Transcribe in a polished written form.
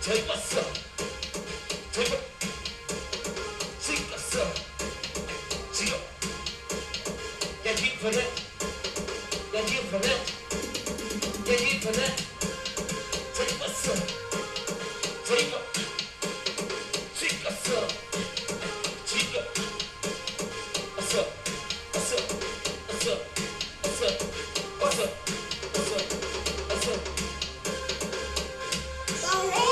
take what's up, take what, see what's up, see up. Yeah, you for that, yeah, you for that, yeah, you for that. Take what's up, take what, see what's up, see up. What's up, what's up, what's up, what's up, what's up, what's up, what's up.